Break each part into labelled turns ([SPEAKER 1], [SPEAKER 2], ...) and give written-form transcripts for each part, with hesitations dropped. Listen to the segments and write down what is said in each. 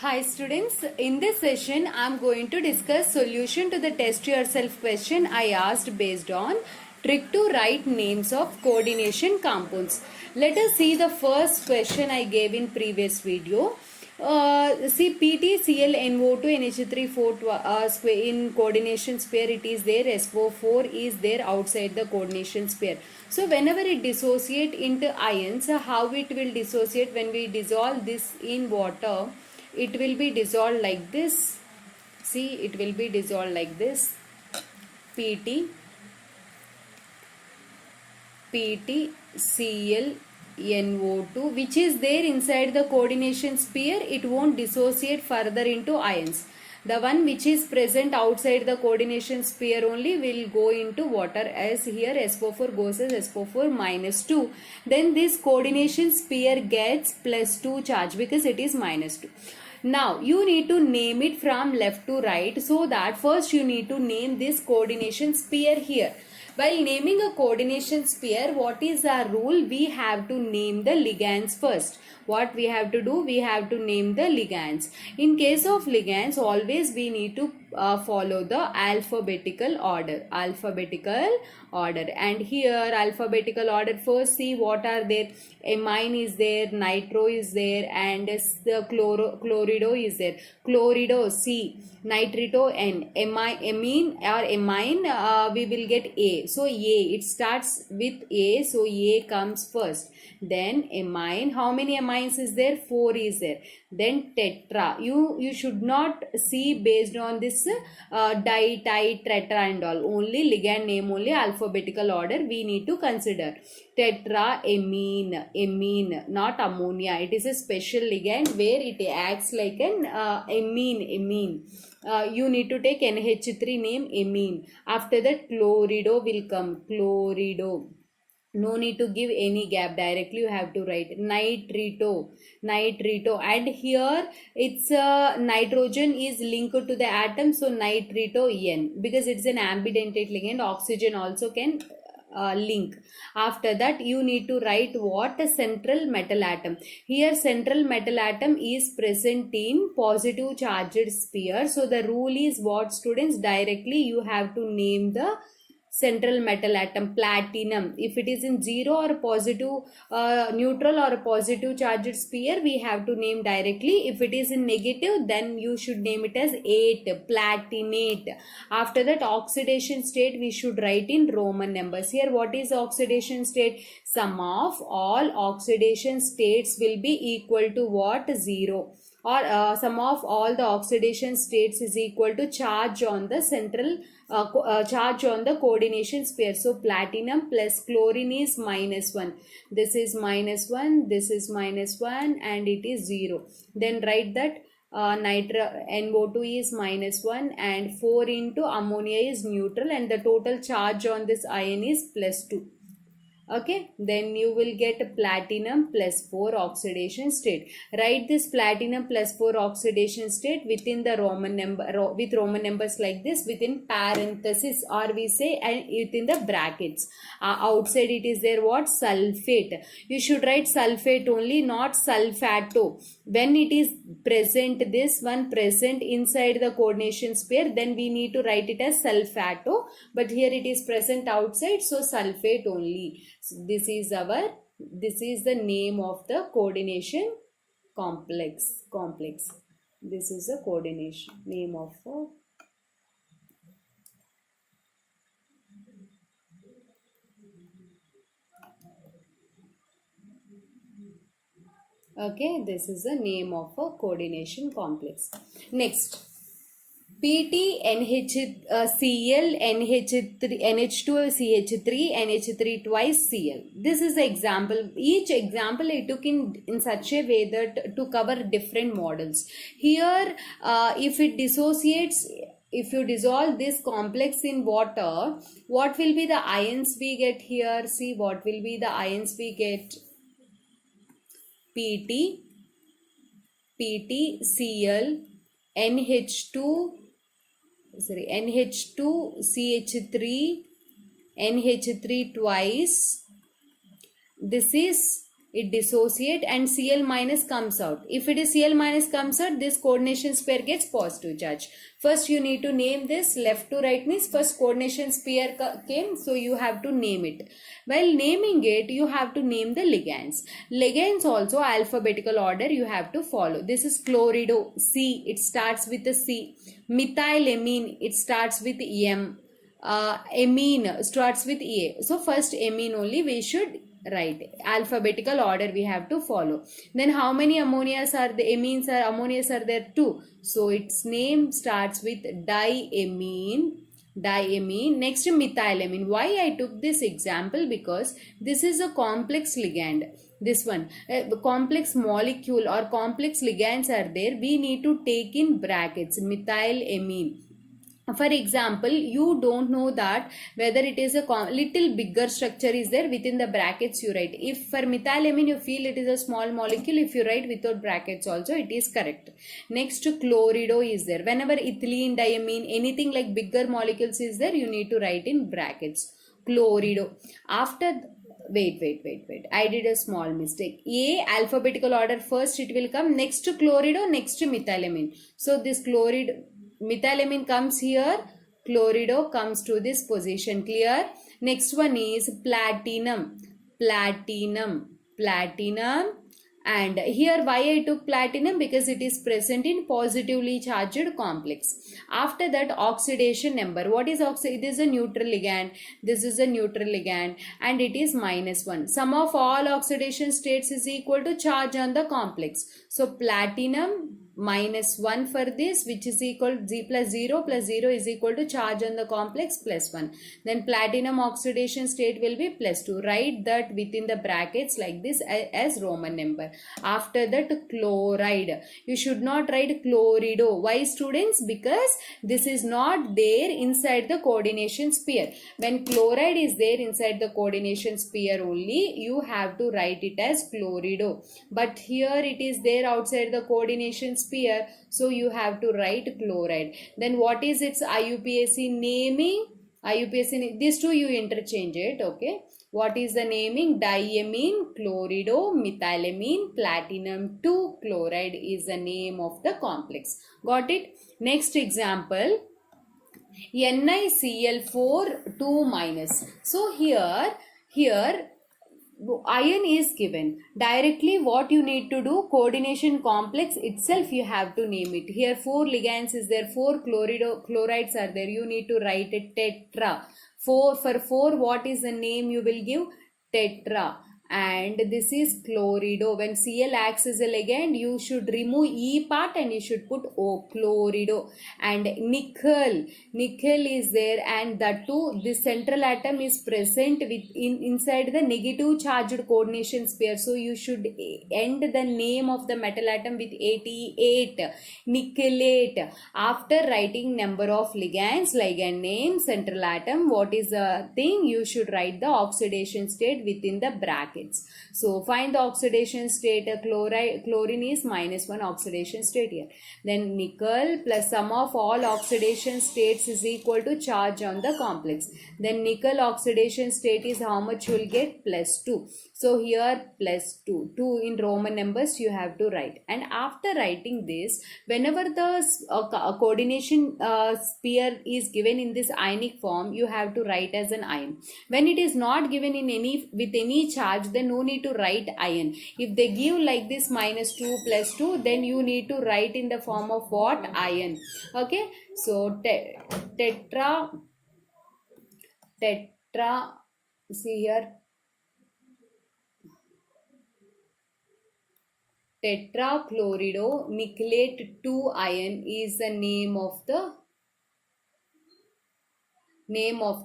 [SPEAKER 1] Hi students, in this session I am going to discuss solution to the test yourself question I asked based on trick to write names of coordination compounds. Let us see the first question I gave in previous video. See PtClNO2 NH3 square in coordination sphere it is there, SO4 is there outside the coordination sphere. So whenever it dissociate into ions, how it will dissociate when we dissolve this in water? It will be dissolved like this. See, it will be dissolved like this. Pt PtClNO2, which is there inside the coordination sphere, it won't dissociate further into ions. The one which is present outside the coordination sphere only will go into water, as here SO4 goes as SO4 minus 2. Then this coordination sphere gets plus 2 charge because it is minus 2. Now you need to name it from left to right, so that first you need to name this coordination sphere here. While naming a coordination sphere, what is our rule? We have to name the ligands first. What we have to do? We have to name the ligands. In case of ligands, always we need to follow the alphabetical order. And here alphabetical order, first see what are there. Amine is there, nitro is there, and the chlorido is there. Chlorido C, nitrito N, amine or amine we will get A. So A, it starts with A, so A comes first. Then amine, how many amines is there? 4 is there. Then tetra, you should not see based on this di, ti, tetra and all. Only ligand name, only alphabetical order we need to consider. Tetra amine, not ammonia. It is a special ligand where it acts like an amine. You need to take NH3 name amine. After that chlorido will come. Chlorido. No need to give any gap, directly you have to write nitrito, and here it's nitrogen is linked to the atom, so nitrito N, because it's an ambidentate ligand. Oxygen also can link. After that you need to write what? A central metal atom. Here central metal atom is present in positive charged sphere, so the rule is what, students? Directly you have to name the central metal atom. Platinum, if it is in zero or positive neutral or positive charged sphere, we have to name directly. If it is in negative, then you should name it as 8, platinate. After that oxidation state we should write in Roman numbers. Here what is oxidation state? Sum of all oxidation states will be equal to what? 0. Or sum of all the oxidation states is equal to charge on the central charge on the coordination sphere. So platinum plus chlorine is -1. This is -1, this is -1, and it is 0. Then write that NO2 is -1 and 4 into ammonia is neutral, and the total charge on this ion is +2. Okay, then you will get platinum +4 oxidation state. Write this platinum +4 oxidation state within the Roman number, with Roman numbers like this, within parenthesis, or we say and within the brackets. Outside it is there what? Sulfate. You should write sulfate only, not sulfato. When it is present, this one present inside the coordination sphere, then we need to write it as sulfato, but here it is present outside, so sulfate only. So this is the name of the coordination complex. This is the coordination name of okay, this is the name of a coordination complex. Next, PT Cl NH2 CH3 NH3 twice Cl. This is the example. Each example I took in such a way that to cover different models. Here if it dissociates, if you dissolve this complex in water, what will be the ions we get here? See what will be the ions we get. PtCl NH2 CH3 NH3 twice. This is it dissociate and Cl minus comes out. If it is Cl minus comes out, this coordination pair gets positive charge. First you need to name this. Left to right means first coordination pair came, so you have to name it. While naming it, you have to name the ligands. Ligands also alphabetical order you have to follow. This is chlorido, C, it starts with a C. Methylamine, it starts with M. Amine starts with A. So first amine only we should write. Alphabetical order we have to follow. Then how many ammonias are the amines are ammonias are there? 2. So its name starts with diamine. Next methylamine. Why I took this example? Because this is a complex ligand. This one, complex molecule or complex ligands are there. We need to take in brackets methylamine. For example, you don't know that whether it is a little bigger structure is there, within the brackets you write. If for methylamine you feel it is a small molecule, if you write without brackets also it is correct. Next chlorido is there. Whenever ethylene, diamine, anything like bigger molecules is there, you need to write in brackets. Chlorido. After wait, I did a small mistake. A alphabetical order, first it will come, next to chlorido, next to methylamine. So this methylamine comes here, chlorido comes to this position. Clear? Next one is platinum. And here why I took platinum? Because it is present in positively charged complex. After that, oxidation number. What is oxidation? It is a neutral ligand. This is a neutral ligand and it is -1. Sum of all oxidation states is equal to charge on the complex. So platinum -1 for this, which is equal to Z plus 0 is equal to charge on the complex +1. Then platinum oxidation state will be +2. Write that within the brackets like this as Roman number. After that, chloride. You should not write chlorido. Why, students? Because this is not there inside the coordination sphere. When chloride is there inside the coordination sphere only, you have to write it as chlorido. But here it is there outside the coordination sphere, so you have to write chloride. Then what is its IUPAC naming? IUPAC, these two you interchange it, okay? What is the naming? Diamine, chlorido, methylamine, platinum 2 chloride is the name of the complex. Got it? Next example, NiCl4 2-. So here iron is given. Directly what you need to do, coordination complex itself you have to name it. Here 4 ligands is there, 4 chlorides are there. You need to write it tetra. For 4 what is the name you will give? Tetra. And this is chlorido. When Cl acts as a ligand, you should remove E part and you should put O, chlorido. And nickel is there, and that too, this central atom is present inside the negative charged coordination sphere. So you should end the name of the metal atom with 88, nickelate. After writing number of ligands, ligand name, central atom, what is the thing, you should write the oxidation state within the bracket. So find the oxidation state. Chlorine is -1 oxidation state here. Then nickel plus sum of all oxidation states is equal to charge on the complex. Then nickel oxidation state is how much you will get? +2. So here +2. 2 in Roman numbers you have to write. And after writing this, whenever the coordination sphere is given in this ionic form, you have to write as an ion. When it is not given in with any charge, then no need to write ion. If they give like this -2 +2, then you need to write in the form of what? Ion. Okay, so tetra, see here, tetrachlorido nickelate 2 ion is the name of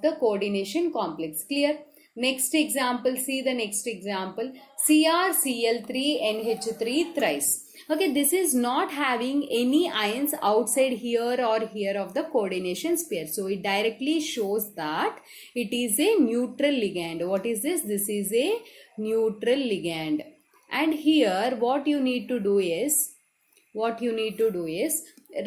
[SPEAKER 1] the coordination complex. Clear? Next example, see the next example, CrCl3NH3 thrice. Okay, this is not having any ions outside here or here of the coordination sphere. So it directly shows that it is a neutral ligand. What is this? This is a neutral ligand. And here what you need to do is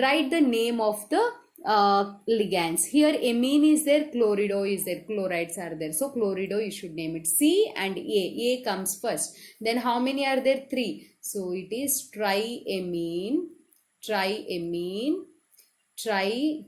[SPEAKER 1] write the name of the ligands. Here amine is there, chlorido is there, chlorides are there. So chlorido you should name it. C and A. A comes first. Then how many are there? 3. So it is triamine, triamine, trichlorido,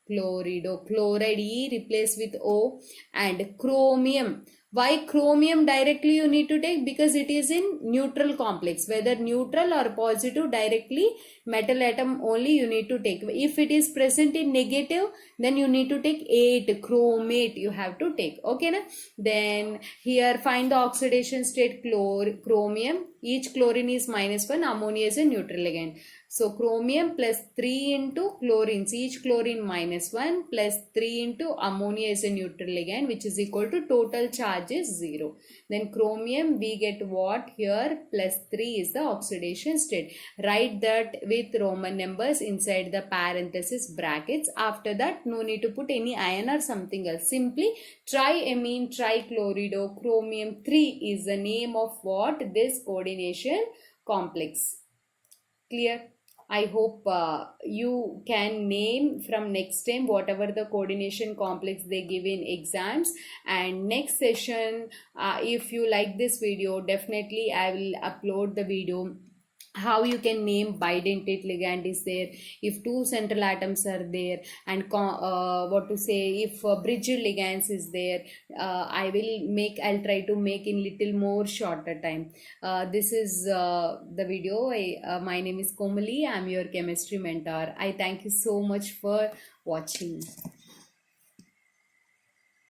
[SPEAKER 1] chloride E replace with O, and chromium. Why chromium directly you need to take? Because it is in neutral complex, whether neutral or positive, directly metal atom only you need to take. If it is present in negative, then you need to take 8, chromate you have to take. Okay na? Then here find the oxidation state. Chromium, each chlorine is -1, ammonia is a neutral ligand. So chromium plus 3 into chlorines, each chlorine -1 plus 3 into ammonia is a neutral ligand, which is equal to total charge is 0. Then chromium we get what here? Plus 3 is the oxidation state. Write that with Roman numbers inside the parenthesis brackets. After that no need to put any ion or something else. Simply triamine, trichlorido, chromium 3 is the name of what? This coordination complex. Clear? I hope you can name from next time whatever the coordination complex they give in exams. And next session, if you like this video, definitely I will upload the video how you can name bidentate ligand is there, if two central atoms are there, and what to say, if bridge ligands is there. I'll try to make in little more shorter time. This is the video. My name is Komali. I'm your chemistry mentor. I thank you so much for watching.